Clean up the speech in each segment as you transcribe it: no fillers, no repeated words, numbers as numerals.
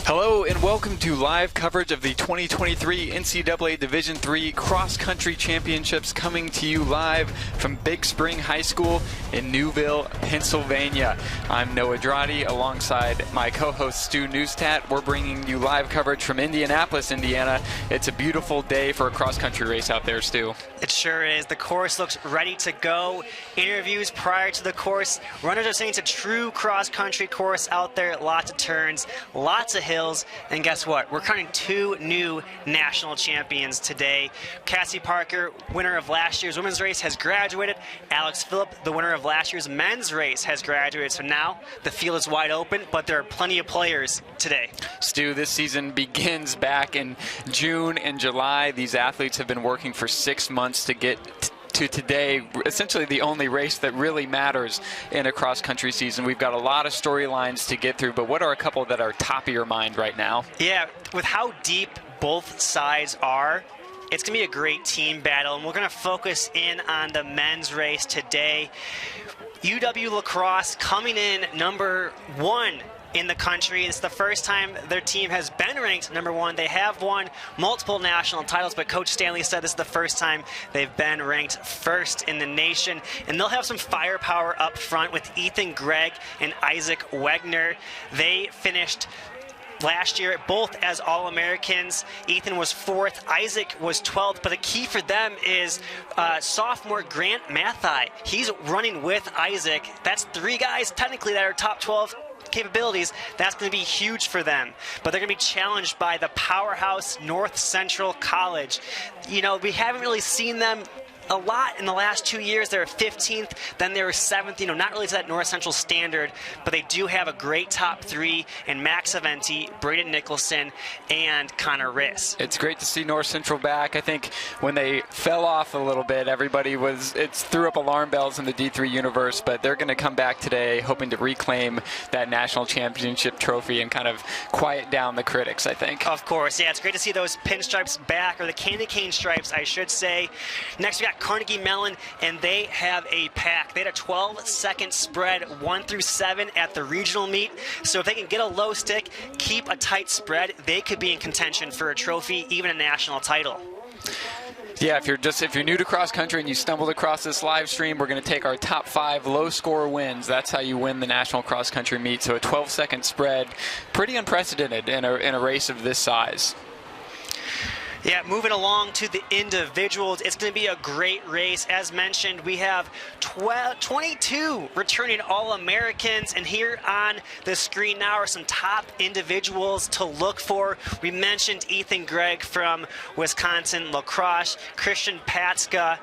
Hello and welcome to live coverage of the 2023 NCAA Division III Cross Country Championships, coming to you live from Big Spring High School in Newville, Pennsylvania. I'm Noah Dradi alongside my co-host Stu Neustadt. We're bringing you live coverage from Indianapolis, Indiana. It's a beautiful day for a cross country race out there, Stu. It sure is. The course looks ready to go. Interviews prior to the course. Runners are saying it's a true cross country course out there. Lots of turns, lots of hills. And guess what? We're crowning two new national champions today. Cassie Parker, winner of last year's women's race, has graduated. Alex Phillip, the winner of last year's men's race, has graduated. So now the field is wide open, but there are plenty of players today. Stu, this season begins back in June and July. These athletes have been working for 6 months to get to today, essentially the only race that really matters in a cross-country season. We've got a lot of storylines to get through, but what are a couple that are top of your mind right now? Yeah, with how deep both sides are, it's going to be a great team battle, and we're going to focus in on the men's race today. UW-La Crosse coming in number 1 in the country. It's the first time their team has been ranked number 1. They have won multiple national titles, but Coach Stanley said this is the first time they've been ranked first in the nation. And they'll have some firepower up front with Ethan Gregg and Isaac Wegner. They finished last year both as All-Americans. Ethan was 4th, Isaac was 12th, but the key for them is sophomore Grant Mathai. He's running with Isaac. That's 3 guys technically that are top 12 capabilities. That's going to be huge for them, but they're going to be challenged by the powerhouse North Central College. You know, we haven't really seen them a lot in the last 2 years. They were 15th, then they were 7th, you know, not really to that North Central standard, but they do have a great top 3 in Max Aventi, Braden Nicholson, and Connor Riss. It's great to see North Central back. I think when they fell off a little bit, everybody threw up alarm bells in the D3 universe, but they're going to come back today hoping to reclaim that national championship trophy and kind of quiet down the critics, I think. Of course, yeah, it's great to see those pinstripes back, or the candy cane stripes, I should say. Next, we got Carnegie Mellon, and they have a pack. They had a 12-second spread, 1 through 7 at the regional meet. So if they can get a low stick, keep a tight spread, they could be in contention for a trophy, even a national title. Yeah, if you're new to cross country and you stumbled across this live stream, we're going to take our top 5 low score wins. That's how you win the national cross country meet. So a 12-second spread, pretty unprecedented in a race of this size. Yeah, moving along to the individuals, it's going to be a great race. As mentioned, we have 22 returning All-Americans, and here on the screen now are some top individuals to look for. We mentioned Ethan Gregg from Wisconsin-La Crosse, Christian Patska,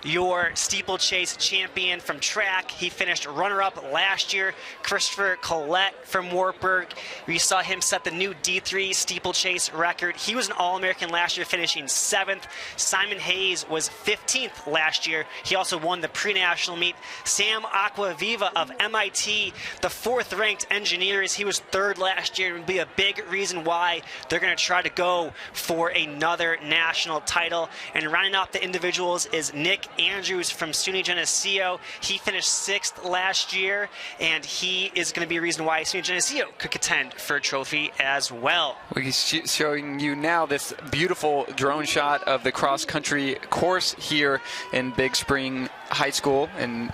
your steeplechase champion from track. He finished runner-up last year. Christopher Collette from Wartburg. We saw him set the new D3 steeplechase record. He was an All-American last year, finishing 7th. Simon Hayes was 15th last year. He also won the pre-national meet. Sam Aquaviva of MIT, the 4th-ranked engineers. He was 3rd last year. It would be a big reason why they're going to try to go for another national title. And rounding off the individuals is Nick Andrews from SUNY Geneseo. He finished 6th last year, and he is going to be a reason why SUNY Geneseo could contend for a trophy as well. We're showing you now this beautiful drone shot of the cross-country course here in Big Spring High School in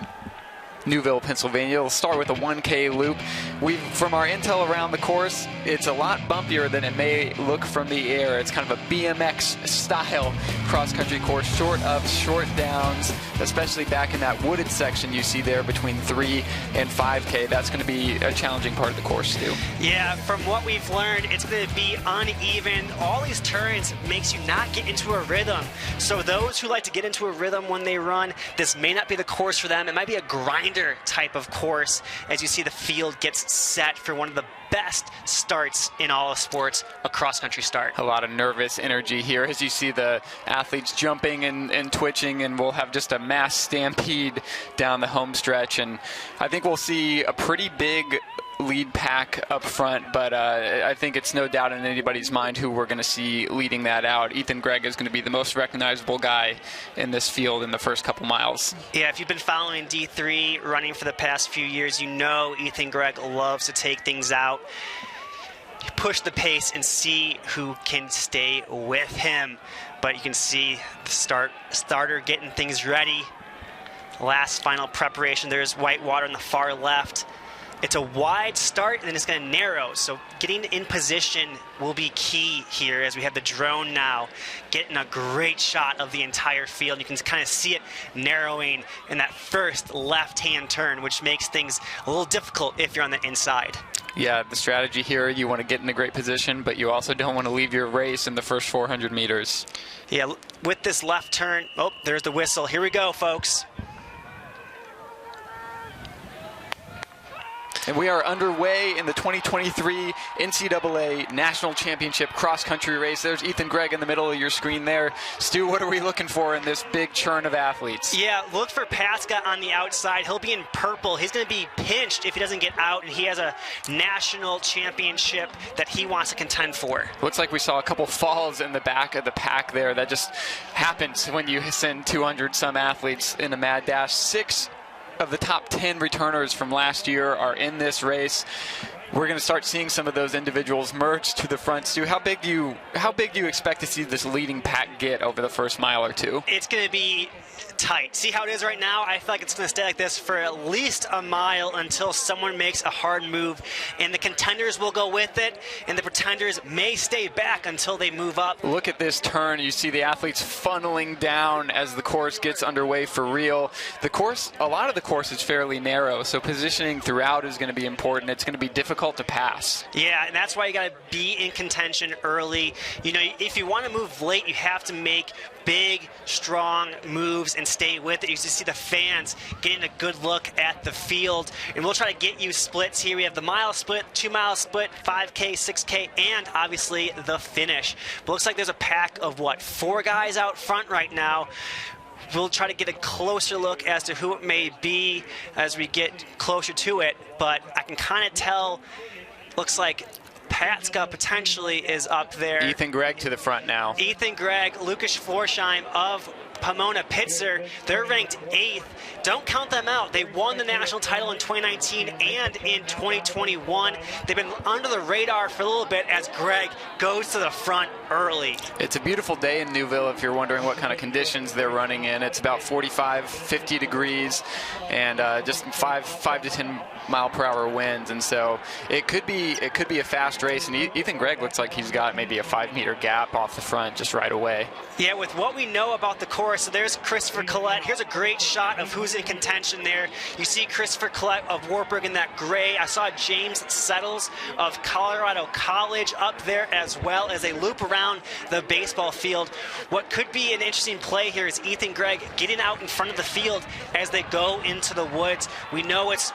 Newville, Pennsylvania. We'll start with a 1K loop. From our intel around the course, it's a lot bumpier than it may look from the air. It's kind of a BMX style cross-country course, short ups, short downs, especially back in that wooded section you see there between 3 and 5K. That's going to be a challenging part of the course too. Yeah, from what we've learned, it's going to be uneven. All these turns makes you not get into a rhythm. So those who like to get into a rhythm when they run, this may not be the course for them. It might be a grinder type of course as you see the field gets set for one of the best starts in all of sports, a cross-country start. A lot of nervous energy here as you see the athletes jumping and twitching, and we'll have just a mass stampede down the home stretch. And I think we'll see a pretty big lead pack up front, but I think it's no doubt in anybody's mind who we're going to see leading that out. Ethan Gregg is going to be the most recognizable guy in this field in the first couple miles. Yeah, if you've been following D3 running for the past few years, you know Ethan Gregg loves to take things out. push the pace and see who can stay with him. But you can see the starter getting things ready. Last final preparation. There's Whitewater on the far left. It's a wide start, and then it's going to narrow. So getting in position will be key here as we have the drone now getting a great shot of the entire field. You can kind of see it narrowing in that first left-hand turn, which makes things a little difficult if you're on the inside. Yeah, the strategy here, you want to get in a great position, but you also don't want to leave your race in the first 400 meters. Yeah, with this left turn, oh, there's the whistle. Here we go, folks. And we are underway in the 2023 NCAA National Championship cross-country race. There's Ethan Gregg in the middle of your screen there. Stu, what are we looking for in this big churn of athletes? Yeah, look for Paska on the outside. He'll be in purple. He's going to be pinched if he doesn't get out, and he has a national championship that he wants to contend for. Looks like we saw a couple falls in the back of the pack there. That just happens when you send 200-some athletes in a mad dash. 6 of the top 10 returners from last year are in this race. We're going to start seeing some of those individuals merge to the front. Stu, how big do you expect to see this leading pack get over the first mile or two? It's going to be tight. See how it is right now? I feel like it's going to stay like this for at least a mile until someone makes a hard move, and the contenders will go with it, and the pretenders may stay back until they move up. Look at this turn. You see the athletes funneling down as the course gets underway for real. The course, a lot of the course is fairly narrow, so positioning throughout is going to be important. It's going to be difficult to pass. Yeah, and that's why you got to be in contention early. You know, if you want to move late, you have to make big, strong moves and stay with it. You see the fans getting a good look at the field, and we'll try to get you splits here. We have the mile split, 2-mile split, 5K, 6K, and obviously the finish. But looks like there's a pack of, 4 guys out front right now. We'll try to get a closer look as to who it may be as we get closer to it, but I can kind of tell, looks like Patska potentially is up there. Ethan Gregg to the front now. Ethan Gregg, Lucas Florsheim of Pomona-Pitzer. They're ranked 8th. Don't count them out. They won the national title in 2019 and in 2021. They've been under the radar for a little bit as Gregg goes to the front early. It's a beautiful day in Newville if you're wondering what kind of conditions they're running in. It's about 45, 50 degrees and just 5 to 10 mile per hour winds, and so it could be a fast race, and Ethan Gregg looks like he's got maybe a 5-meter gap off the front just right away. Yeah, with what we know about the course, so there's Christopher Collette. Here's a great shot of who's in contention there. You see Christopher Collette of Wartburg in that gray. I saw James Settles of Colorado College up there as well as they loop around the baseball field. What could be an interesting play here is Ethan Gregg getting out in front of the field as they go into the woods. We know it's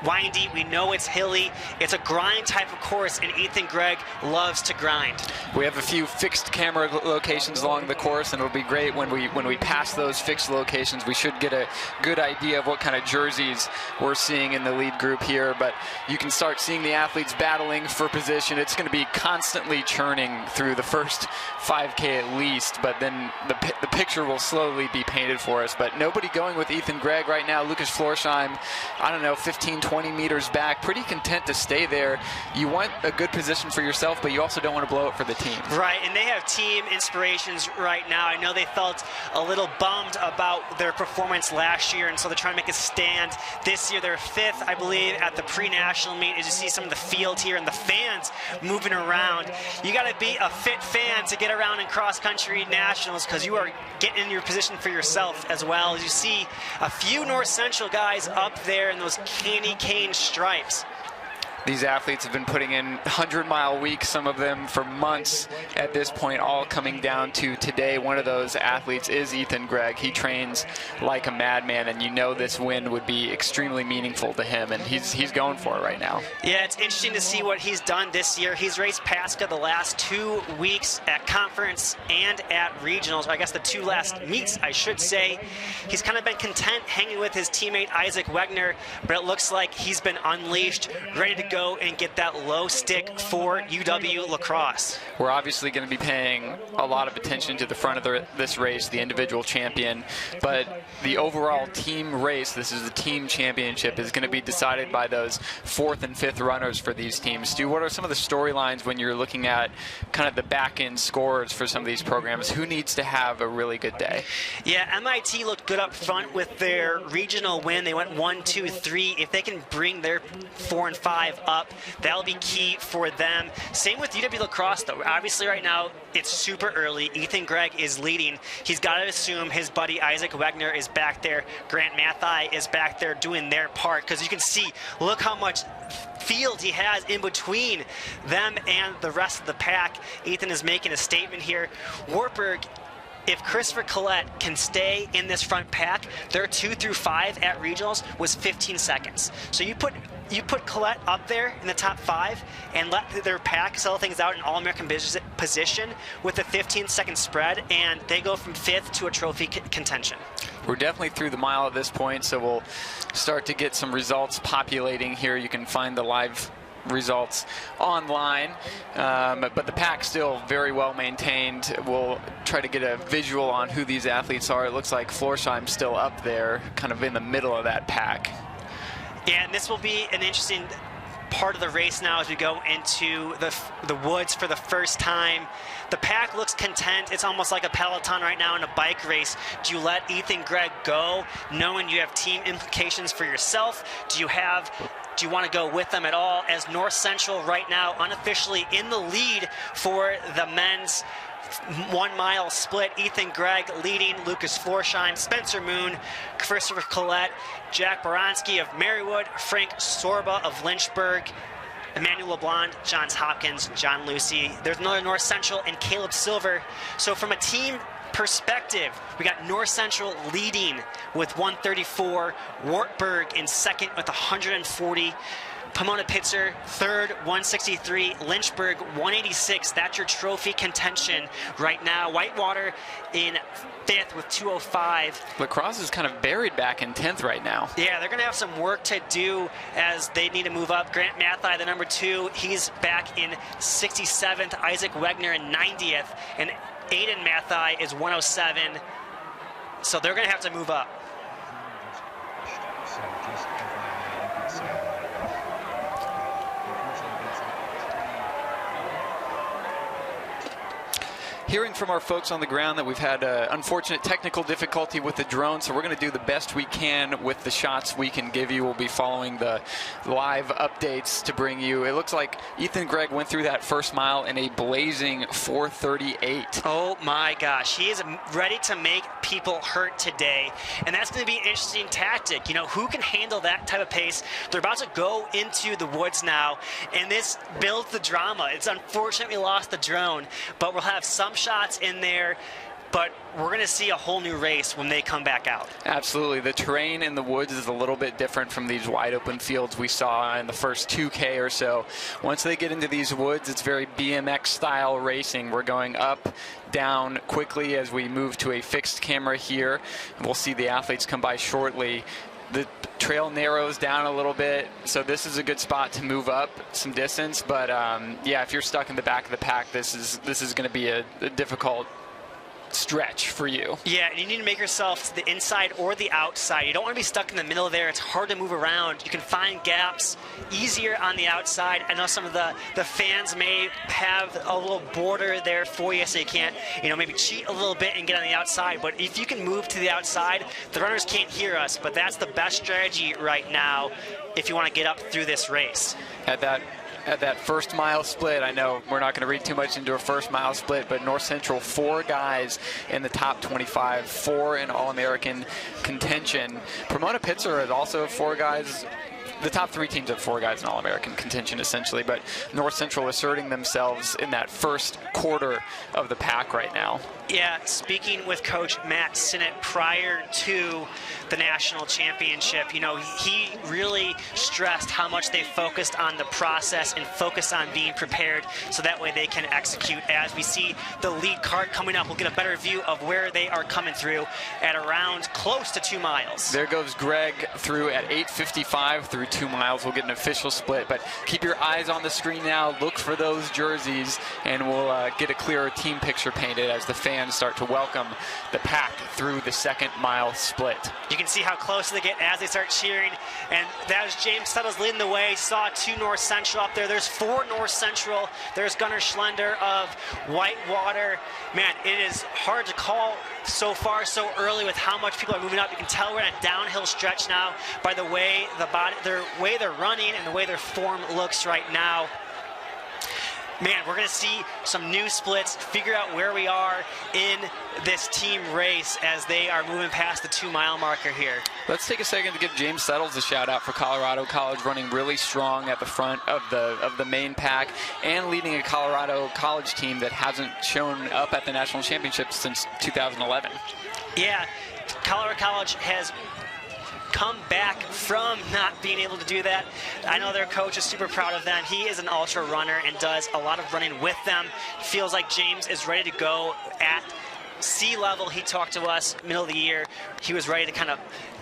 windy, we know it's hilly, it's a grind type of course, and Ethan Gregg loves to grind. We have a few fixed camera locations along the course, and it'll be great when we pass those fixed locations. We should get a good idea of what kind of jerseys we're seeing in the lead group here, but you can start seeing the athletes battling for position. It's going to be constantly churning through the first 5K at least, but then the picture will slowly be painted for us. But nobody going with Ethan Gregg right now. Lucas Florsheim, I don't know, 15, 20 meters back, pretty content to stay there. You want a good position for yourself, but you also don't want to blow it for the team. Right, and they have team inspirations right now. I know they felt a little bummed about their performance last year, and so they're trying to make a stand this year. They're 5th, I believe, at the pre-national meet. As you see some of the field here and the fans moving around. You got to be a fit fan to get around in cross-country nationals because you are getting in your position for yourself as well. As you see a few North Central guys up there in those candy cane stripes. These athletes have been putting in 100-mile weeks, some of them for months at this point, all coming down to today. One of those athletes is Ethan Gregg. He trains like a madman, and you know this win would be extremely meaningful to him, and he's going for it right now. Yeah, it's interesting to see what he's done this year. He's raced Paska the last 2 weeks at conference and at regionals, or I guess the 2 last meets, I should say. He's kind of been content hanging with his teammate Isaac Wegner, but it looks like he's been unleashed, ready to go and get that low stick for UW-La Crosse. We're obviously going to be paying a lot of attention to the front of this race, the individual champion, but the overall team race, this is the team championship, is going to be decided by those 4th and 5th runners for these teams. Stu, what are some of the storylines when you're looking at kind of the back-end scores for some of these programs? Who needs to have a really good day? Yeah, MIT looked good up front with their regional win. They went 1, 2, 3. If they can bring their 4 and 5 up, that'll be key for them. Same with UW-La Crosse, though. Obviously, right now, it's super early. Ethan Gregg is leading. He's got to assume his buddy Isaac Wegner is back there. Grant Mathai is back there doing their part, because you can see, look how much field he has in between them and the rest of the pack. Ethan is making a statement here. Wartburg, if Christopher Collette can stay in this front pack, their 2 through 5 at regionals was 15 seconds. So you put Collette up there in the top 5 and let their pack settle things out in All-American position with a 15-second spread, and they go from 5th to a trophy contention. We're definitely through the mile at this point, so we'll start to get some results populating here. You can find the live results online, but the pack still very well maintained. We'll try to get a visual on who these athletes are. It looks like Florsheim's still up there, kind of in the middle of that pack. Yeah, and this will be an interesting part of the race now as we go into the woods for the first time. The pack looks content. It's almost like a peloton right now in a bike race. Do you let Ethan Gregg go, knowing you have team implications for yourself? Do you want to go with them at all? As North Central right now unofficially in the lead for the men's 1 mile split. Ethan Gregg leading, Lucas Florsheim, Spencer Moon, Christopher Collette, Jack Baranski of Marywood, Frank Sorba of Lynchburg, Emmanuel LeBlanc, Johns Hopkins, John Lucy. There's another North Central and Caleb Silver. So from a team perspective, we got North Central leading with 134, Wartburg in second with 140, Pomona-Pitzer third, 163, Lynchburg 186. That's your trophy contention right now. Whitewater in 5th with 205. La Crosse is kind of buried back in 10th right now. Yeah, they're going to have some work to do as they need to move up. Grant Mathai, the number 2, he's back in 67th. Isaac Wegner in 90th. And Aiden Mathai is 107. So they're going to have to move up. Hearing from our folks on the ground that we've had unfortunate technical difficulty with the drone, so we're going to do the best we can with the shots we can give you. We'll be following the live updates to bring you. It looks like Ethan Gregg went through that first mile in a blazing 4:38. Oh my gosh, he is ready to make people hurt today, and that's going to be an interesting tactic. You know, who can handle that type of pace? They're about to go into the woods now, and this builds the drama. It's unfortunate we lost the drone, but we'll have some shots in there, but we're going to see a whole new race when they come back out. Absolutely. The terrain in the woods is a little bit different from these wide open fields we saw in the first 2K or so. Once they get into these woods, it's very BMX style racing. We're going up, down quickly as we move to a fixed camera here. We'll see the athletes come by shortly. The trail narrows down a little bit, so this is a good spot to move up some distance. But yeah, if you're stuck in the back of the pack, this is going to be a difficult stretch for you. Yeah, and you need to make yourself to the inside or the outside. You don't want to be stuck in the middle there. It's hard to move around. You can find gaps easier on the outside. I know some of the fans may have a little border there for you, so you can't, maybe cheat a little bit and get on the outside. But if you can move to the outside, the runners can't hear us. But that's the best strategy right now if you want to get up through this race. At that first mile split, I know we're not going to read too much into a first mile split, but North Central, 4 guys in the top 25, 4 in All-American contention. Pomona-Pitzer is also 4 guys. The top 3 teams have 4 guys in All-American contention, essentially, but North Central asserting themselves in that first quarter of the pack right now. Yeah, speaking with Coach Matt Sinnott prior to the national championship, he really stressed how much they focused on the process and focused on being prepared so that way they can execute. As we see the lead card coming up, we'll get a better view of where they are coming through at around close to 2 miles. There goes Gregg through at 8:55 through 2 miles. We'll get an official split, but keep your eyes on the screen now. Look for those jerseys, and we'll get a clearer team picture painted as the fans start to welcome the pack through the 2nd mile split. You can see how close they get as they start cheering, and that was James Settles leading the way. Saw 2 North Central up there. There's 4 North Central. There's Gunnar Schlender of Whitewater. Man, it is hard to call so far, so early, with how much people are moving up. You can tell we're in a downhill stretch now by the way they're running and the way their form looks right now. Man, we're going to see some new splits, figure out where we are in this team race as they are moving past the 2-mile marker here. Let's take a second to give James Settles a shout out for Colorado College, running really strong at the front of the main pack and leading a Colorado College team that hasn't shown up at the national championship since 2011. Yeah, Colorado College has come back from not being able to do that. I know their coach is super proud of them. He is an ultra runner and does a lot of running with them. Feels like James is ready to go at sea level. He talked to us middle of the year. He was ready to kind of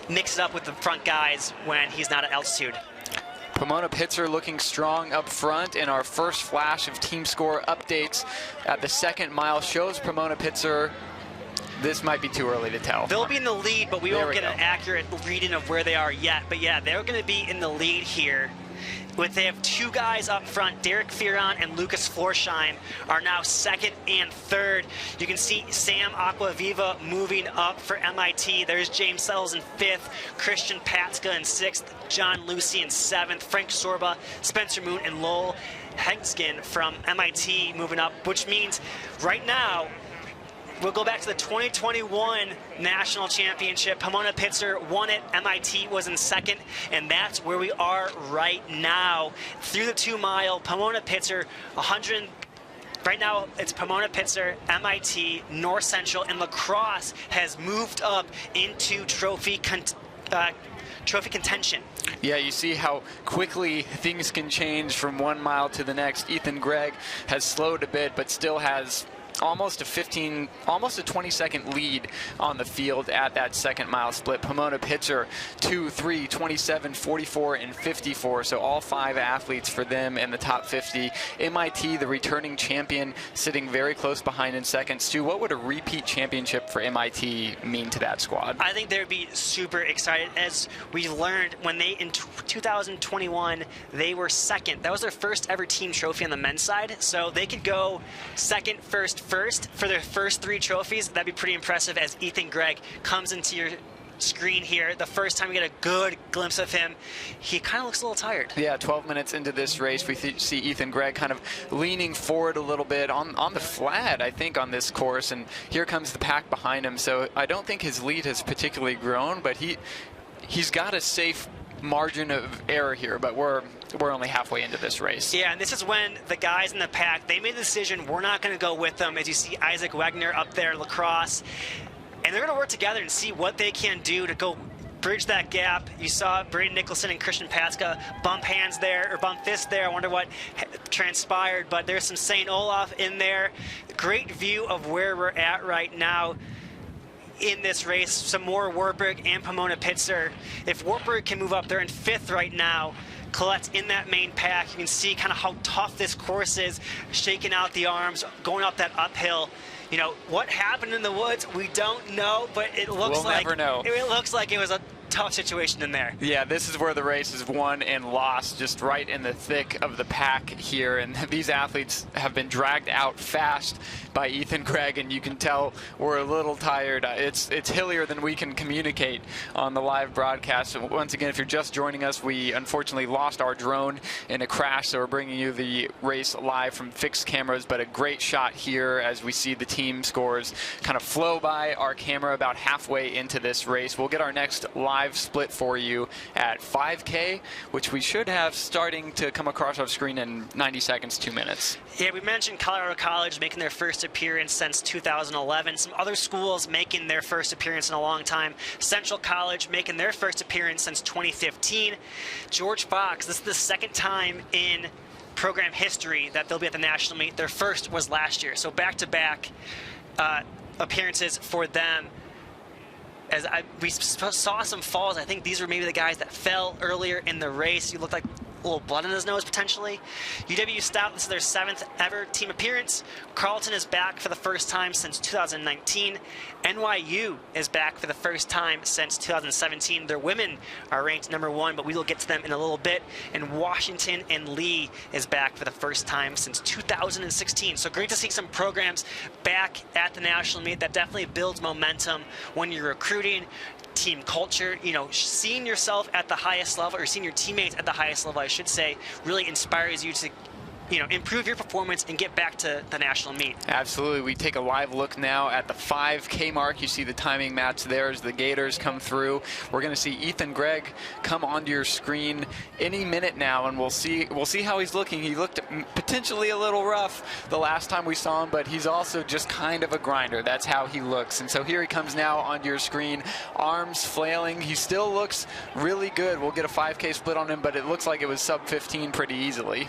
mix it up with the front guys when he's not at altitude. Pomona-Pitzer looking strong up front, and our first flash of team score updates at the 2nd mile shows Pomona-Pitzer. This might be too early to tell. They'll be in the lead, but we won't get an accurate reading of where they are yet. But yeah, they're going to be in the lead here. They have 2 guys up front. Derek Fearon and Lucas Florsheim are now 2nd and 3rd. You can see Sam Aquaviva moving up for MIT. There's James Settles in 5th, Christian Patska in 6th, John Lucy in 7th, Frank Sorba, Spencer Moon, and Lowell Hegskin from MIT moving up, which means right now, we'll go back to the 2021 National Championship. Pomona-Pitzer won it. MIT was in 2nd, and that's where we are right now. Through the 2-mile, Pomona-Pitzer, 100. Right now, it's Pomona-Pitzer, MIT, North Central, and La Crosse has moved up into trophy contention. Yeah, you see how quickly things can change from 1 mile to the next. Ethan Gregg has slowed a bit, but still has almost a 20-second lead on the field at that 2nd mile split. Pomona-Pitzer 2, 3, 27, 44, and 54. So all 5 athletes for them in the top 50. MIT, the returning champion, sitting very close behind in 2nd. Stu, what would a repeat championship for MIT mean to that squad? I think they would be super excited. As we learned, when they in 2021 they were 2nd. That was their first ever team trophy on the men's side. So they could go 2nd, first for their first 3 trophies. That'd be pretty impressive as Ethan Gregg comes into your screen here. The first time we get a good glimpse of him, he kind of looks a little tired. Yeah, 12 minutes into this race, we see Ethan Gregg kind of leaning forward a little bit on the flat, I think, on this course, and here comes the pack behind him. So I don't think his lead has particularly grown, but he's got a safe margin of error here, but we're only halfway into this race. Yeah, and this is when the guys in the pack, they made the decision, we're not going to go with them. As you see Isaac Wegner up there, La Crosse, and they're going to work together and see what they can do to go bridge that gap. You saw Braden Nicholson and Christian Patska bump hands there, or bump fists there. I wonder what transpired, but there's some St. Olaf in there. Great view of where we're at right now in this race. Some more Wartburg and Pomona-Pitzer. If Wartburg can move up, they're in 5th right now. Colette's in that main pack. You can see kind of how tough this course is, shaking out the arms, going up that uphill. You know, what happened in the woods, we don't know, but it looks we'll never know. It looks like it was a tough situation in there. Yeah, this is where the race is won and lost, just right in the thick of the pack here. And these athletes have been dragged out fast by Ethan Gregg, and you can tell we're a little tired. It's hillier than we can communicate on the live broadcast. So once again, if you're just joining us, we unfortunately lost our drone in a crash, so we're bringing you the race live from fixed cameras, but a great shot here as we see the team scores kind of flow by our camera about halfway into this race. We'll get our next live split for you at 5K, which we should have starting to come across our screen in 90 seconds, 2 minutes. Yeah, we mentioned Colorado College making their first appearance since 2011. Some other schools making their first appearance in a long time. Central College making their first appearance since 2015. George Fox, this is the 2nd time in program history that they'll be at the national meet. Their first was last year, so back-to-back appearances for them. we saw some falls. I think these were maybe the guys that fell earlier in the race. You looked like a little blood in his nose, potentially. UW Stout, this is their 7th ever team appearance. Carleton is back for the first time since 2019. NYU is back for the first time since 2017. Their women are ranked #1, but we will get to them in a little bit. And Washington and Lee is back for the first time since 2016. So great to see some programs back at the national meet. That definitely builds momentum when you're recruiting. Team culture, seeing yourself at the highest level, or seeing your teammates at the highest level, I should say, really inspires you to improve your performance and get back to the national meet. Absolutely. We take a live look now at the 5K mark. You see the timing match there as the Gators come through. We're going to see Ethan Gregg come onto your screen any minute now, and we'll see how he's looking. He looked potentially a little rough the last time we saw him, but he's also just kind of a grinder. That's how he looks. And so here he comes now onto your screen, arms flailing. He still looks really good. We'll get a 5K split on him, but it looks like it was sub 15 pretty easily.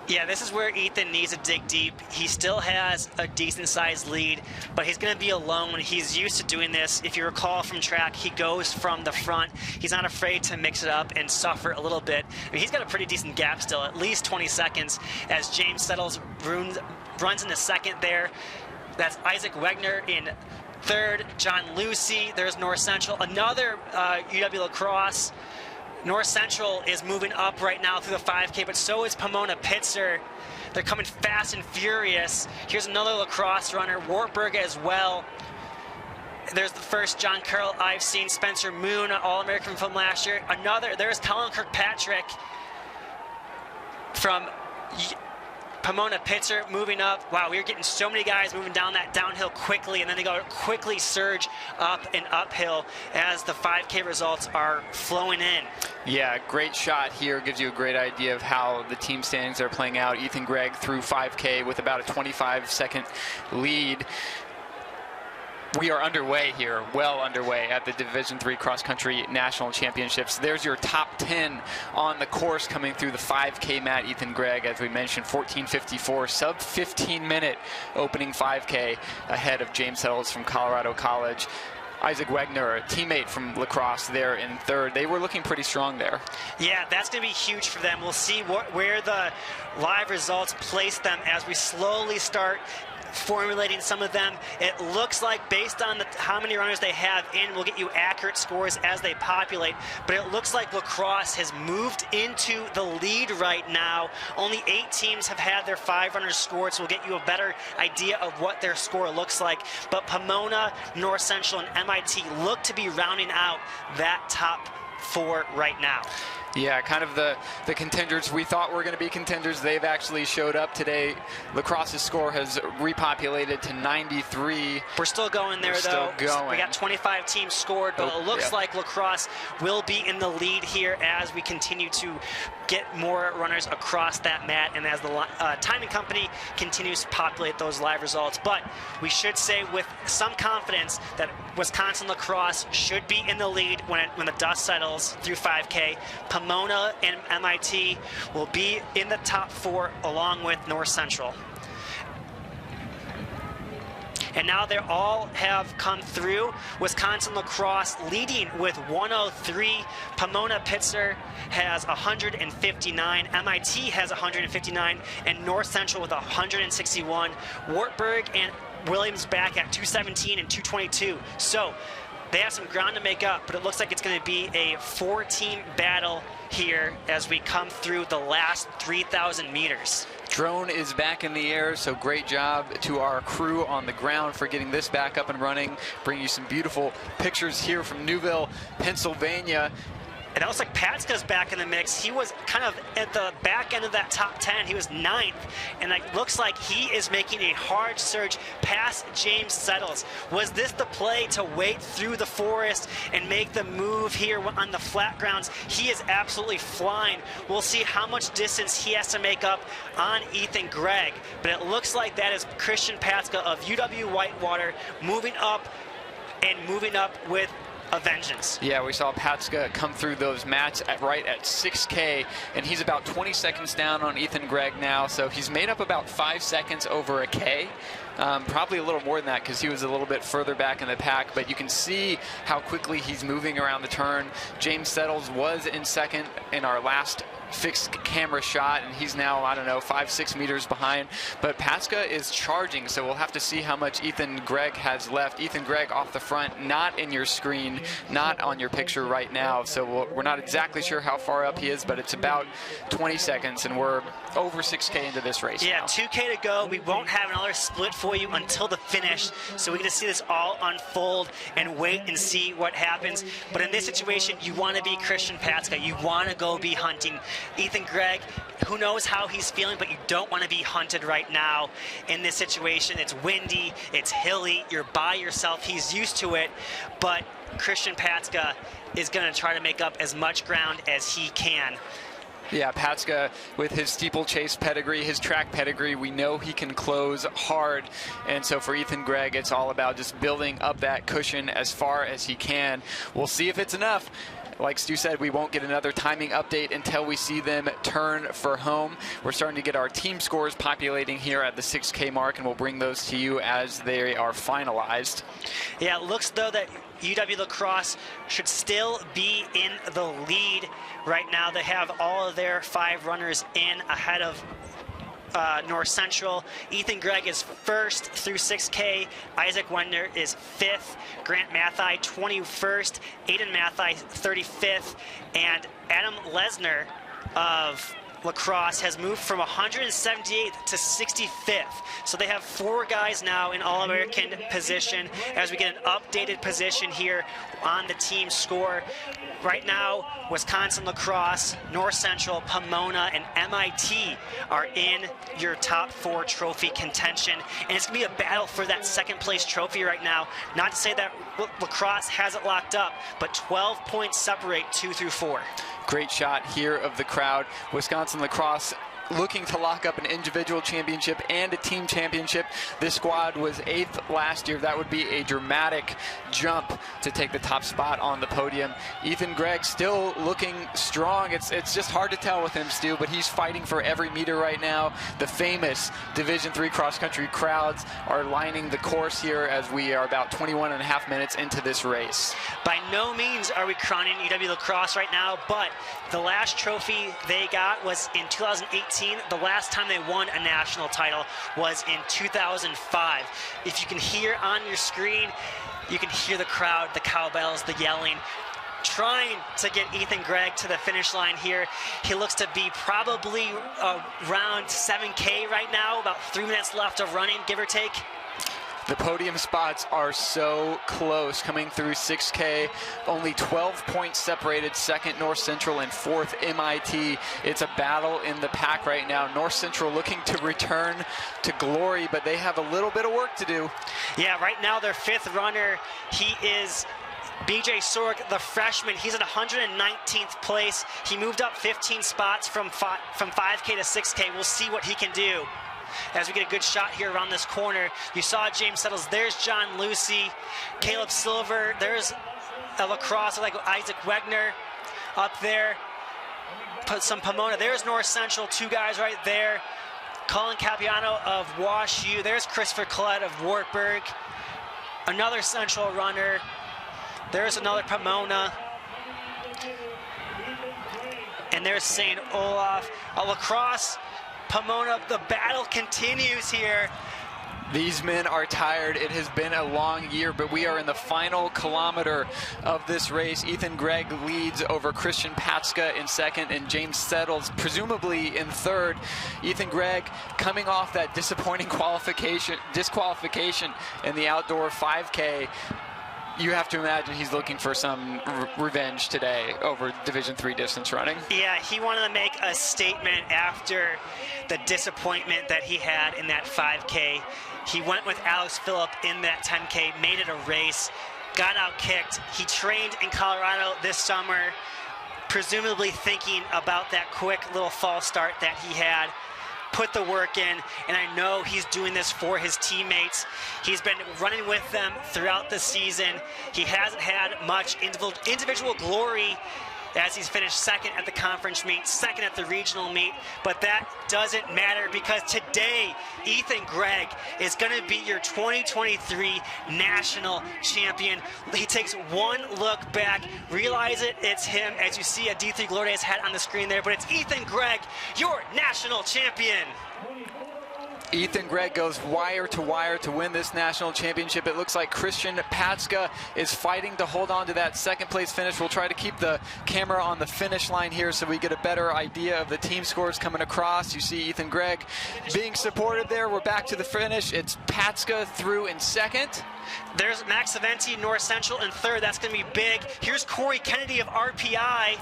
Yeah, this is where Ethan needs to dig deep. He still has a decent-sized lead, but he's going to be alone. He's used to doing this. If you recall from track, he goes from the front. He's not afraid to mix it up and suffer a little bit. I mean, he's got a pretty decent gap still, at least 20 seconds, as James Settles runs into second there. That's Isaac Wegner in third. John Lucy, there's North Central. Another UW-La Crosse. North Central is moving up right now through the 5K, but so is Pomona-Pitzer. They're coming fast and furious. Here's another La Crosse runner, Wartburg as well. There's the first John Carroll I've seen. Spencer Moon, All-American from last year. There's Colin Kirkpatrick from Pomona-Pitzer moving up. Wow, we're getting so many guys moving down that downhill quickly, and then they go quickly surge up and uphill as the 5K results are flowing in. Yeah, great shot here. Gives you a great idea of how the team standings are playing out. Ethan Gregg through 5K with about a 25-second lead. We are underway here, well underway at the Division III Cross Country National Championships. There's your top 10 on the course coming through the 5K mat. Ethan Gregg, as we mentioned, 14:54, sub 15-minute opening 5K ahead of James Settles from Colorado College. Isaac Wegner, a teammate from La Crosse, there in third. They were looking pretty strong there. Yeah, that's going to be huge for them. We'll see where the live results place them as we slowly start formulating some of them. It looks like, based on how many runners they have in, we'll get you accurate scores as they populate, but it looks like La Crosse has moved into the lead right now. Only 8 teams have had their 5 runners scored, so we'll get you a better idea of what their score looks like. But Pomona, North Central, and MIT look to be rounding out that top 4 right now. Yeah, kind of the contenders we thought were going to be contenders. They've actually showed up today. La Crosse's score has repopulated to 93. We're still going there, though. We got 25 teams scored, but it looks like La Crosse will be in the lead here as we continue to get more runners across that mat and as the timing company continues to populate those live results. But we should say with some confidence that Wisconsin-La Crosse should be in the lead when the dust settles through 5K. Pomona and MIT will be in the top 4 along with North Central. And now they all have come through. Wisconsin-La Crosse leading with 103. Pomona-Pitzer has 159. MIT has 159. And North Central with 161. Wartburg and Williams back at 217 and 222. So they have some ground to make up, but it looks like it's going to be a 4-team battle here as we come through the last 3,000 meters. Drone is back in the air, so great job to our crew on the ground for getting this back up and running. Bring you some beautiful pictures here from Newville, Pennsylvania. And it looks like Patska's back in the mix. He was kind of at the back end of that top 10. He was 9th, and it looks like he is making a hard surge past James Settles. Was this the play to wait through the forest and make the move here on the flat grounds? He is absolutely flying. We'll see how much distance he has to make up on Ethan Gregg, but it looks like that is Christian Patska of UW Whitewater moving up with a vengeance. Yeah, we saw Patska come through those mats right at 6K, and he's about 20 seconds down on Ethan Gregg now, so he's made up about 5 seconds over a K. Probably a little more than that because he was a little bit further back in the pack, but you can see how quickly he's moving around the turn. James Settles was in second in our last fixed camera shot, and he's now, I don't know, 5-6 meters behind. But Patska is charging, so we'll have to see how much Ethan Gregg has left. Ethan Gregg off the front, not in your screen, not on your picture right now, so we're not exactly sure how far up he is, but it's about 20 seconds, and we're over 6K into this race Yeah, now. 2K to go. We won't have another split for you until the finish, so we get to see this all unfold and wait and see what happens. But in this situation, you want to be Christian Patska. You want to go be hunting Ethan Gregg. Who knows how he's feeling, but you don't want to be hunted right now in this situation. It's windy, it's hilly, you're by yourself. He's used to it, but Christian Patska is going to try to make up as much ground as he can. Yeah, Patska, with his steeplechase pedigree, his track pedigree, we know he can close hard. And so for Ethan Gregg, it's all about just building up that cushion as far as he can. We'll see if it's enough. Like Stu said, we won't get another timing update until we see them turn for home. We're starting to get our team scores populating here at the 6K mark, and we'll bring those to you as they are finalized. Yeah, it looks though that UW-La Crosse should still be in the lead right now. They have all of their 5 runners in ahead of North Central. Ethan Gregg is first through 6K. Isaac Wendner is 5th. Grant Mathai 21st. Aiden Mathai 35th. And Adam Lesnar of La Crosse has moved from 178th to 65th. So they have 4 guys now in All-American position as we get an updated position here on the team score. Right now, Wisconsin-La Crosse, North Central, Pomona, and MIT are in your top 4 trophy contention. And it's going to be a battle for that second place trophy right now. Not to say that La Crosse has it locked up, but 12 points separate 2 through 4. Great shot here of the crowd. Wisconsin-La Crosse looking to lock up an individual championship and a team championship. This squad was 8th last year. That would be a dramatic jump to take the top spot on the podium. Ethan Gregg still looking strong. It's just hard to tell with him, Stu, but he's fighting for every meter right now. The famous Division III cross-country crowds are lining the course here as we are about 21 and a half minutes into this race. By no means are we crowning UW-La Crosse right now, but the last trophy they got was in 2018. The last time they won a national title was in 2005. If you can hear on your screen, you can hear the crowd, the cowbells, the yelling, trying to get Ethan Gregg to the finish line here. He looks to be probably around 7K right now, about 3 minutes left of running, give or take. The podium spots are so close coming through 6K. Only 12 points separated, 2nd North Central and 4th MIT. It's a battle in the pack right now. North Central looking to return to glory, but they have a little bit of work to do. Yeah, right now their 5th runner, he is BJ Sorg, the freshman. He's at 119th place. He moved up 15 spots from 5K to 6K. We'll see what he can do as we get a good shot here around this corner. You saw James Settles. There's John Lucy, Caleb Silver. There's La Crosse, like Isaac Wegner up there. Put some Pomona. There's North Central, 2 guys right there. Colin Capiano of Wash U. There's Christopher Collette of Wartburg. Another Central runner. There's another Pomona. And there's St. Olaf. La Crosse, Pomona, the battle continues here. These men are tired. It has been a long year, but we are in the final kilometer of this race. Ethan Gregg leads over Christian Patska in 2nd and James Settles presumably in 3rd. Ethan Gregg coming off that disappointing disqualification in the outdoor 5K. You have to imagine he's looking for some revenge today over Division III distance running. Yeah, he wanted to make a statement after the disappointment that he had in that 5K. He went with Alex Phillip in that 10K, made it a race, got out-kicked. He trained in Colorado this summer, presumably thinking about that quick little false start that he had. put the work in, and I know he's doing this for his teammates. He's been running with them throughout the season. He hasn't had much individual glory as he's finished second at the conference meet, second at the regional meet, but that doesn't matter because today Ethan Gregg is going to be your 2023 national champion. He takes one look back, realize it's him, as you see a D3 Glory Days hat on the screen there, but it's Ethan Gregg, your national champion. Ethan Gregg goes wire to win this national championship. It looks like Christian Patska is fighting to hold on to that second place finish. We'll try to keep the camera on the finish line here so we get a better idea of the team scores coming across. You see Ethan Gregg being supported there. We're back to the finish. It's Patska through in second. There's Max Aventi, North Central in third. That's going to be big. Here's Corey Kennedy of RPI.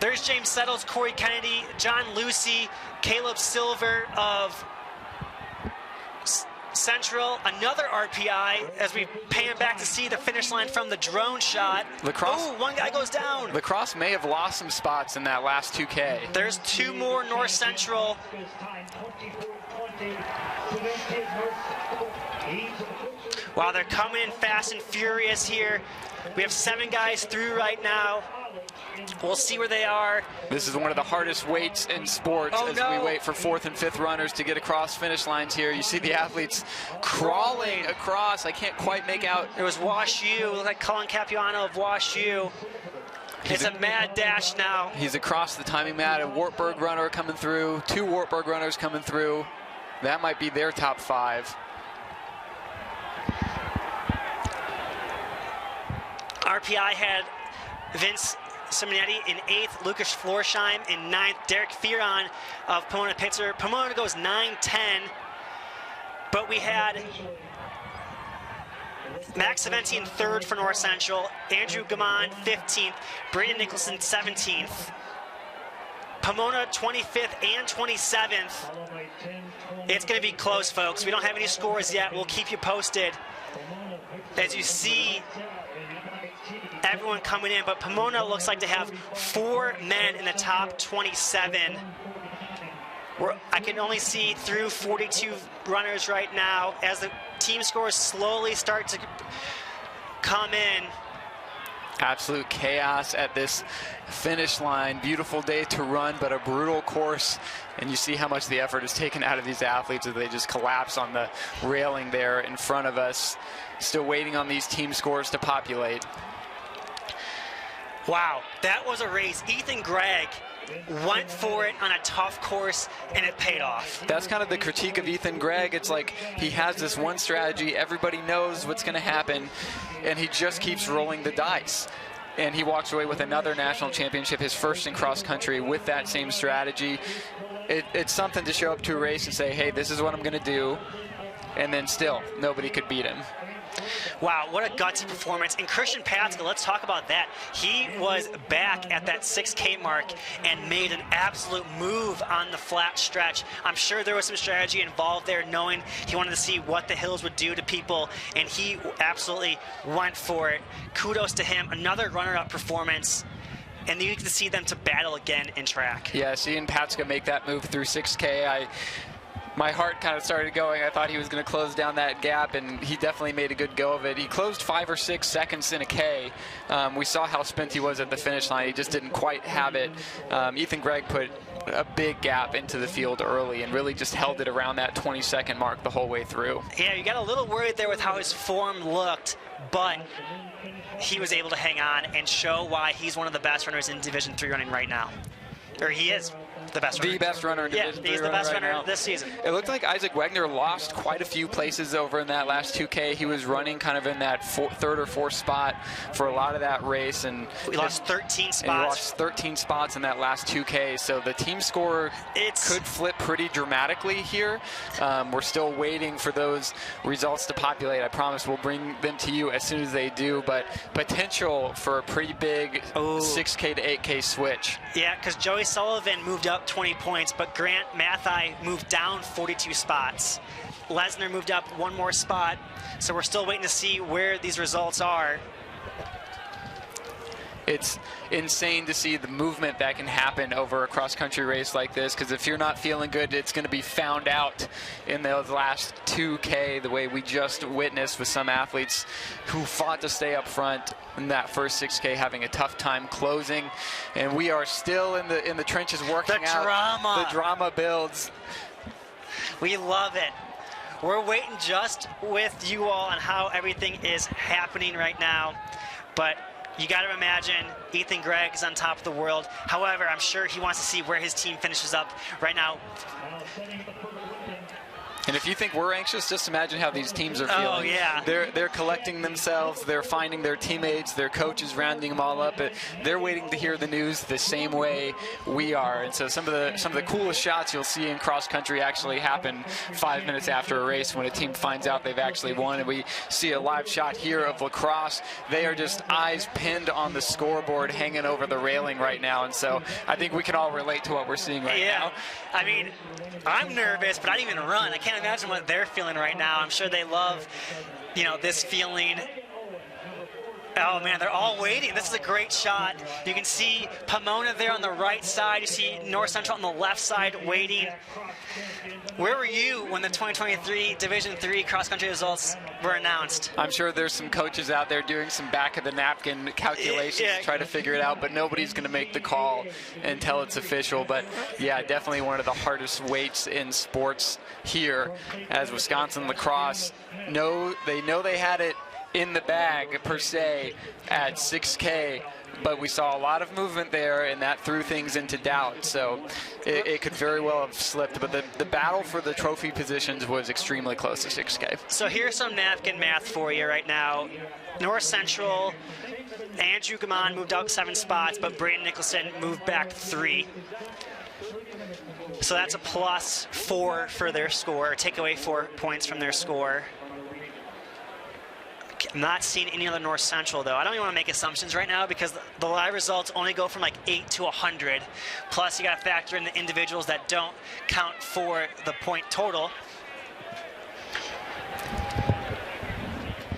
There's James Settles, Corey Kennedy, John Lucy, Caleb Silver of Central, another RPI, as we pan back to see the finish line from the drone shot. La Crosse, oh, one guy goes down. La Crosse may have lost some spots in that last 2K. There's two more North Central. Wow, they're coming in fast and furious here. We have 7 guys through right now. We'll see where they are. This is one of the hardest weights in sports we wait for 4th and 5th runners to get across finish lines here. You see the athletes crawling across. I can't quite make out. It was Wash U. Look like Colin Capuano of Wash U. It's a mad dash now. He's across the timing mat. A Wartburg runner coming through. 2 Wartburg runners coming through. That might be their top 5. RPI had Vince Simonetti in 8th, Lucas Florsheim in 9th, Derek Fearon of Pomona-Pitzer. Pomona goes 9-10, but we had Max Aventi in 3rd for North Central, Andrew Gaman 15th, Brayden Nicholson 17th, Pomona 25th and 27th. It's going to be close, folks. We don't have any scores yet. We'll keep you posted. As you see everyone coming in, but Pomona looks like to have 4 men in the top 27. I can only see through 42 runners right now as the team scores slowly start to come in. Absolute chaos at this finish line. Beautiful day to run, but a brutal course. And you see how much the effort is taken out of these athletes as they just collapse on the railing there in front of us. Still waiting on these team scores to populate. Wow, that was a race. Ethan Gregg went for it on a tough course, and it paid off. That's kind of the critique of Ethan Gregg. It's like he has this one strategy. Everybody knows what's going to happen, and he just keeps rolling the dice. And he walks away with another national championship, his first in cross country, with that same strategy. It's something to show up to a race and say, hey, this is what I'm going to do. And then still, nobody could beat him. Wow, what a gutsy performance. And Christian Patska, let's talk about that. He was back at that 6K mark and made an absolute move on the flat stretch. I'm sure there was some strategy involved there, knowing he wanted to see what the hills would do to people, and he absolutely went for it. Kudos to him. Another runner-up performance. And you get to see them to battle again in track. Yeah, seeing Patska make that move through 6K, my heart kind of started going. I thought he was going to close down that gap, and he definitely made a good go of it. He closed 5 or 6 seconds in a K. We saw how spent he was at the finish line. He just didn't quite have it. Ethan Gregg put a big gap into the field early and really just held it around that 20-second mark the whole way through. Yeah, you got a little worried there with how his form looked, but he was able to hang on and show why he's one of the best runners in Division III running right now. Or he is the best runner. The best runner in Division III he's the best right runner now. this season. It looked like Isaac Wegner lost quite a few places over in that last 2K. He was running kind of in that 3rd or 4th spot for a lot of that race. And we lost 13 spots. And he lost 13 spots in that last 2K. So the team score could flip pretty dramatically here. We're still waiting for those results to populate. I promise we'll bring them to you as soon as they do. But potential for a pretty big 6K to 8K switch. Yeah, because Joey Sullivan moved up 20 points, but Grant Mathai moved down 42 spots. Lesnar moved up 1 more spot, so we're still waiting to see where these results are. it's insane to see the movement that can happen over a cross-country race like this, because if you're not feeling good, it's going to be found out in those last 2K, the way we just witnessed with some athletes who fought to stay up front in that first 6K, having a tough time closing. And we are still in the trenches working out. The drama builds. We love it. We're waiting just with you all on how everything is happening right now. But you got to imagine Ethan Gregg is on top of the world. However, I'm sure he wants to see where his team finishes up right now. And if you think we're anxious, just imagine how these teams are feeling. Oh, yeah. They're collecting themselves. They're finding their teammates, their coaches, rounding them all up. They're waiting to hear the news the same way we are. And so some of the coolest shots you'll see in cross country actually happen 5 minutes after a race when a team finds out they've actually won. And we see a live shot here of La Crosse. They are just eyes pinned on the scoreboard, hanging over the railing right now. And so I think we can all relate to what we're seeing right now. I mean, I'm nervous, but I didn't even run. I can't imagine what they're feeling right now. I'm sure they love, this feeling. Oh, man, they're all waiting. This is a great shot. You can see Pomona there on the right side. You see North Central on the left side waiting. Where were you when the 2023 Division III cross-country results were announced? I'm sure there's some coaches out there doing some back-of-the-napkin calculations to try to figure it out, but nobody's going to make the call until it's official. But, yeah, definitely one of the hardest weights in sports here, as Wisconsin-La Crosse know they had it in the bag, per se, at 6K. But we saw a lot of movement there, and that threw things into doubt. So it could very well have slipped. But the battle for the trophy positions was extremely close to 6K. So here's some napkin math for you right now. North Central, Andrew Gamon moved out 7 spots, but Brayden Nicholson moved back 3. So that's a +4 for their score, take away 4 points from their score. I'm not seeing any other North Central, though. I don't even want to make assumptions right now because the live results only go from like 8 to 100. Plus, you got to factor in the individuals that don't count for the point total.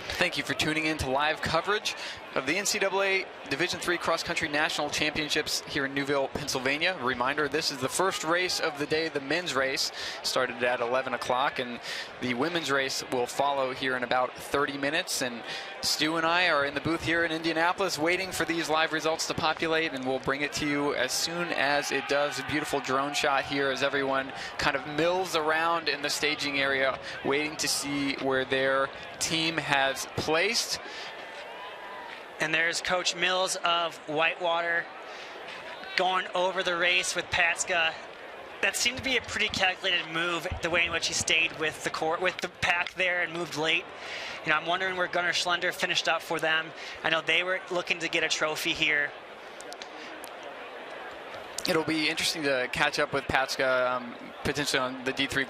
Thank you for tuning in to live coverage of the NCAA Division III Cross Country National Championships here in Newville, Pennsylvania. A reminder, this is the first race of the day. The men's race started at 11 o'clock, and the women's race will follow here in about 30 minutes. And Stu and I are in the booth here in Indianapolis waiting for these live results to populate, and we'll bring it to you as soon as it does. A beautiful drone shot here as everyone kind of mills around in the staging area, waiting to see where their team has placed. And there's Coach Mills of Whitewater going over the race with Patska. That seemed to be a pretty calculated move, the way in which he stayed with the pack there and moved late. I'm wondering where Gunnar Schlender finished up for them. I know they were looking to get a trophy here. It'll be interesting to catch up with Patska potentially on the D3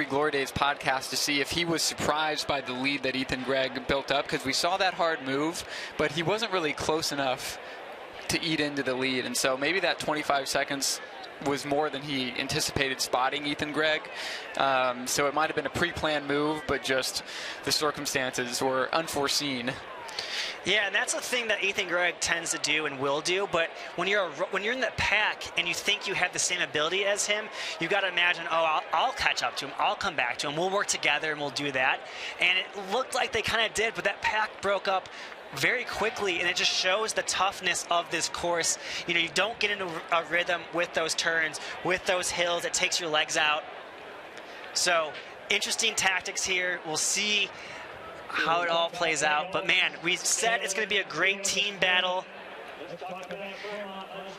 Glory Days podcast to see if he was surprised by the lead that Ethan Gregg built up, because we saw that hard move, but he wasn't really close enough to eat into the lead. And so maybe that 25 seconds was more than he anticipated spotting Ethan Gregg. So it might have been a pre-planned move, but just the circumstances were unforeseen. Yeah, and that's a thing that Ethan Gregg tends to do and will do. But when you're in the pack and you think you have the same ability as him, you got to imagine, oh, I'll catch up to him. I'll come back to him. We'll work together and we'll do that. And it looked like they kind of did, but that pack broke up very quickly, and it just shows the toughness of this course. You don't get into a rhythm with those turns, with those hills. It takes your legs out. So interesting tactics here. We'll see how it all plays out. But, man, we said it's going to be a great team battle.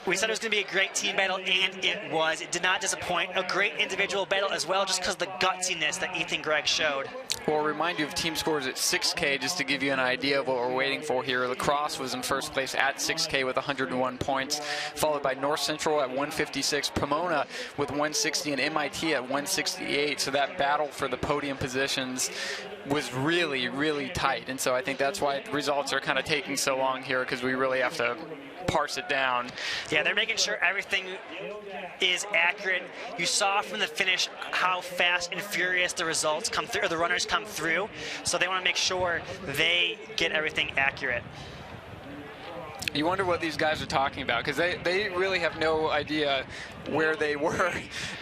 We said it was going to be a great team battle, and it was. It did not disappoint. A great individual battle as well, just because of the gutsiness that Ethan Gregg showed. Well, I'll remind you of team scores at 6K, just to give you an idea of what we're waiting for here. La Crosse was in first place at 6K with 101 points, followed by North Central at 156, Pomona with 160, and MIT at 168. So that battle for the podium positions was really, really tight. And so I think that's why results are kind of taking so long here, because we really have to parse it down. Yeah, they're making sure everything is accurate. You saw from the finish how fast and furious the results come through, or the runners come through. So they want to make sure they get everything accurate. You wonder what these guys are talking about, because they really have no idea where they were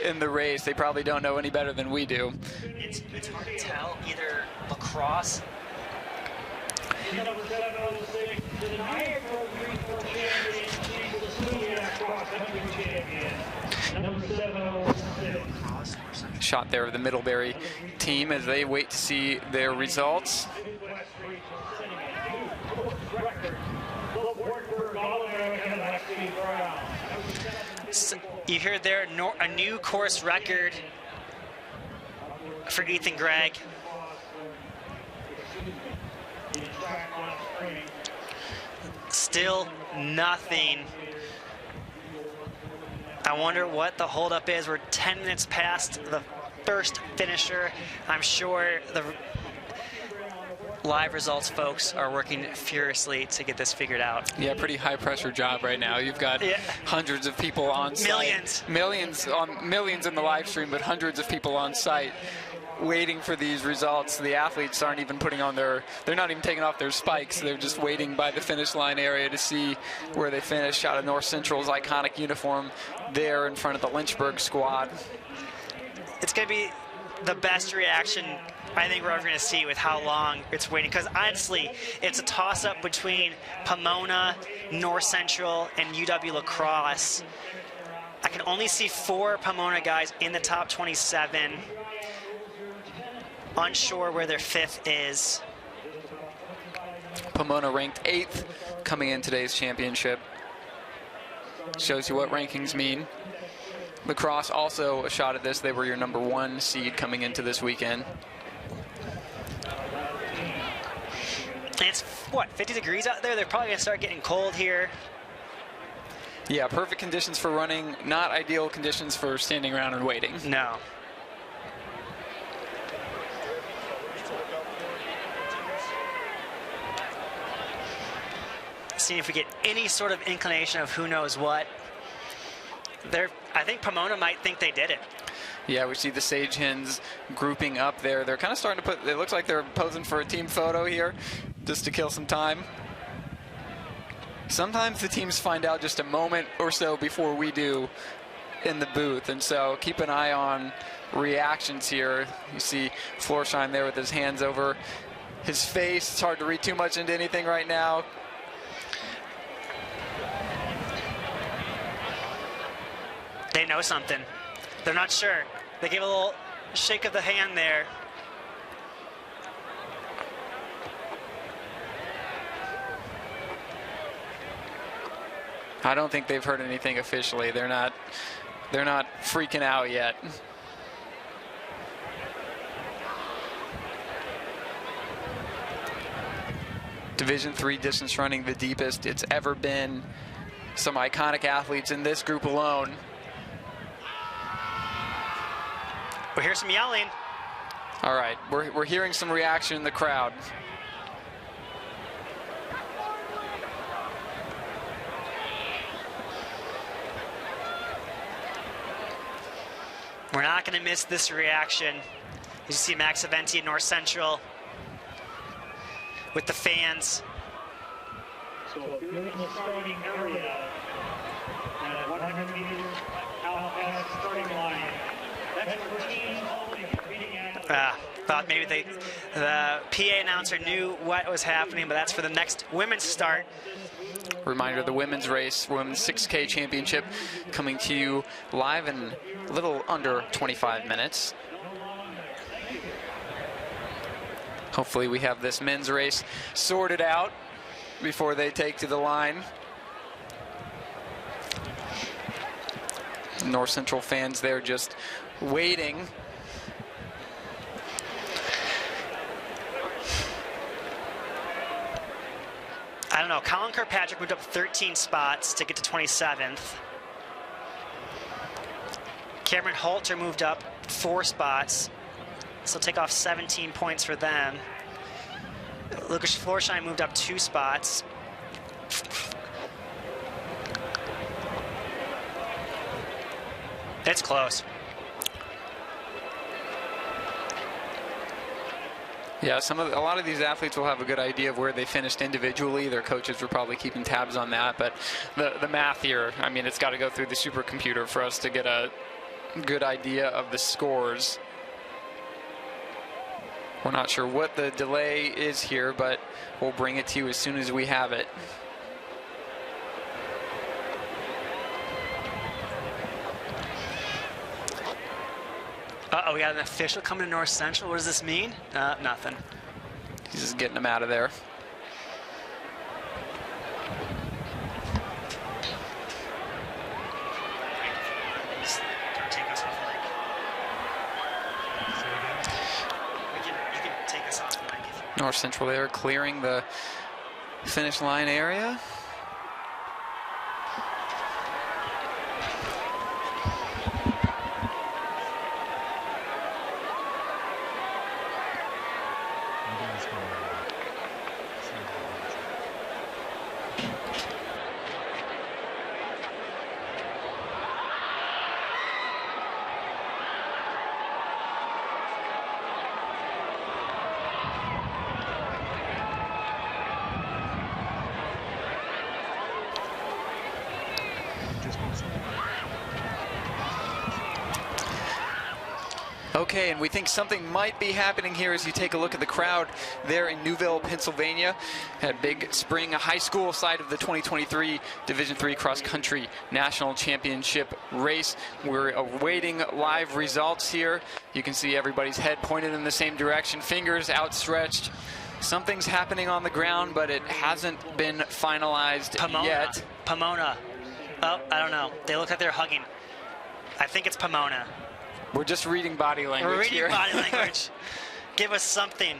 in the race. They probably don't know any better than we do. It's hard to tell. Either La Crosse. Shot there of the Middlebury team as they wait to see their results. So you hear there a new course record for Ethan Gregg. Still nothing. I wonder what the holdup is. We're 10 minutes past the first finisher. I'm sure the live results folks are working furiously to get this figured out. Yeah, pretty high pressure job right now. You've got hundreds of people on site. Millions in the live stream, but hundreds of people on site waiting for these results. The athletes aren't even they're not even taking off their spikes. They're just waiting by the finish line area to see where they finish. Shot of North Central's iconic uniform there in front of the Lynchburg squad. It's going to be the best reaction I think we're ever going to see with how long it's waiting, because honestly, it's a toss-up between Pomona, North Central, and UW-La Crosse. I can only see 4 Pomona guys in the top 27. Unsure where their 5th is. Pomona ranked 8th coming in today's championship. Shows you what rankings mean. La Crosse also a shot at this. They were your number 1 seed coming into this weekend. It's, what, 50 degrees out there? They're probably going to start getting cold here. Yeah, perfect conditions for running, not ideal conditions for standing around and waiting. No. Seeing if we get any sort of inclination of who knows what. I think Pomona might think they did it. Yeah, we see the Sagehens grouping up there. They're kind of starting to it looks like they're posing for a team photo here, just to kill some time. Sometimes the teams find out just a moment or so before we do in the booth, and so keep an eye on reactions here. You see Florsheim there with his hands over his face. It's hard to read too much into anything right now. They know something. They're not sure. They give a little shake of the hand there. I don't think they've heard anything officially. They're not freaking out yet. Division III distance running, the deepest it's ever been. Some iconic athletes in this group alone. We'll hear some yelling. All right, we're hearing some reaction in the crowd. We're not going to miss this reaction. You see Max Aventi at North Central with the fans. So if you're in the starting area at 100 meters out past the starting line, that's where teams only competing at. Thought maybe the PA announcer knew what was happening, but that's for the next women's start. Reminder, the women's race, women's 6K championship, coming to you live in a little under 25 minutes. Hopefully we have this men's race sorted out before they take to the line. North Central fans there just waiting. I don't know. Colin Kirkpatrick moved up 13 spots to get to 27th. Cameron Halter moved up 4 spots. So take off 17 points for them. Lucas Florsheim moved up 2 spots. It's close. Yeah, a lot of these athletes will have a good idea of where they finished individually. Their coaches were probably keeping tabs on that, but the math here, I mean, it's got to go through the supercomputer for us to get a good idea of the scores. We're not sure what the delay is here, but we'll bring it to you as soon as we have it. Uh-oh, we got an official coming to North Central. What does this mean? Nothing. He's just getting them out of there. Take us off mic. You can take us off mic if you want. North Central there clearing the finish line area. Okay, and we think something might be happening here as you take a look at the crowd there in Newville, Pennsylvania, at Big Spring High School side of the 2023 Division III Cross Country National Championship race. We're awaiting live results here. You can see everybody's head pointed in the same direction, fingers outstretched. Something's happening on the ground, but it hasn't been finalized yet. Pomona. Oh, I don't know. They look like they're hugging. I think it's Pomona. We're just reading body language. We're reading here. body language. Give us something.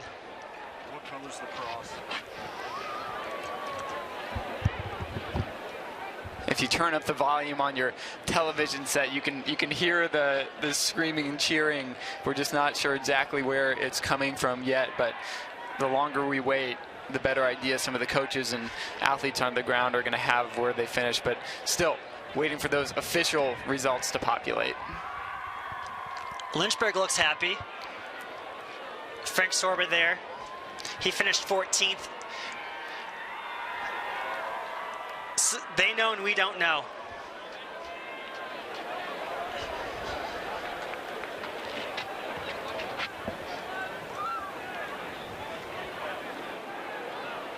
What color's the cross? If you turn up the volume on your television set, you can hear the screaming and cheering. We're just not sure exactly where it's coming from yet, but the longer we wait, the better idea some of the coaches and athletes on the ground are going to have where they finish. But still, waiting for those official results to populate. Lynchburg looks happy. Frank Sorber there. He finished 14th. So they know and we don't know.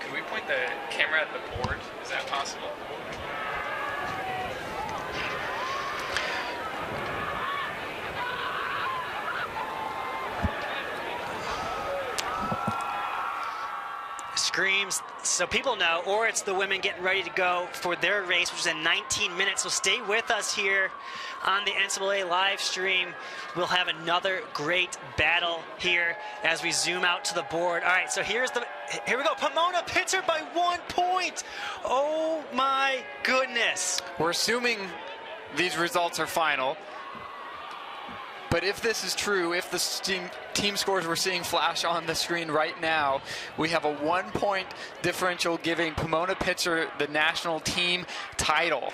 Could we point the camera at the board? Is that possible? Screams, so people know, or it's the women getting ready to go for their race, which is in 19 minutes. So stay with us here on the NCAA live stream. We'll have another great battle here as we zoom out to the board. All right, so here we go. Pomona-Pitzer by 1 point. Oh my goodness. We're assuming these results are final. But if this is true, if the team scores we're seeing flash on the screen right now, we have a 1 point differential giving Pomona-Pitzer the national team title.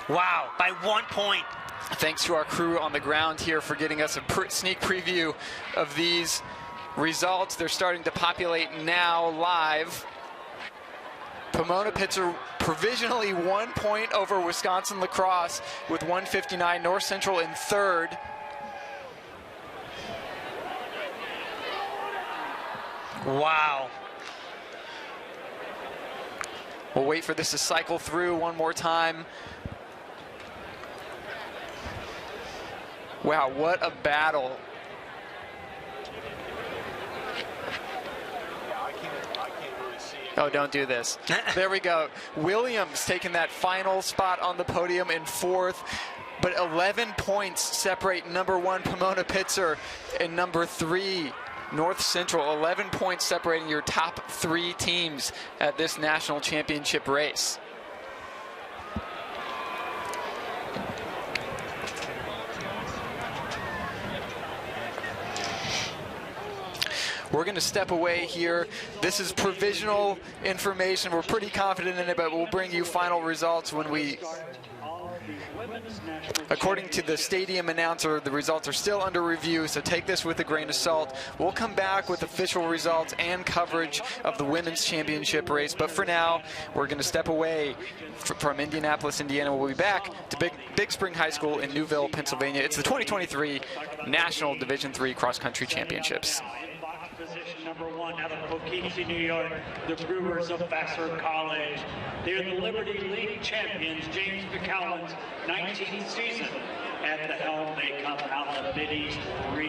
Wow, by 1 point. Thanks to our crew on the ground here for getting us a sneak preview of these results. They're starting to populate now live. Pomona-Pitzer provisionally 1 point over Wisconsin-La Crosse with 159. North Central in third. Wow. We'll wait for this to cycle through one more time. Wow, what a battle. Oh, don't do this. There we go. Williams taking that final spot on the podium in fourth, but 11 points separate number 1 Pomona-Pitzer and number 3 North Central. 11 points separating your top 3 teams at this national championship race. We're going to step away here. This is provisional information. We're pretty confident in it, but we'll bring you final results when we According to the stadium announcer, the results are still under review, so take this with a grain of salt. We'll come back with official results and coverage of the women's championship race, but for now, we're going to step away from Indianapolis, Indiana. We'll be back to Big Spring High School in Newville, Pennsylvania. It's the 2023 National Division III Cross Country Championships. Position number 1 out of Poughkeepsie, New York, the Brewers of Vassar College. They're the Liberty League champions, James McCowan's 19th season at the helm. They come out of the Mid-East region.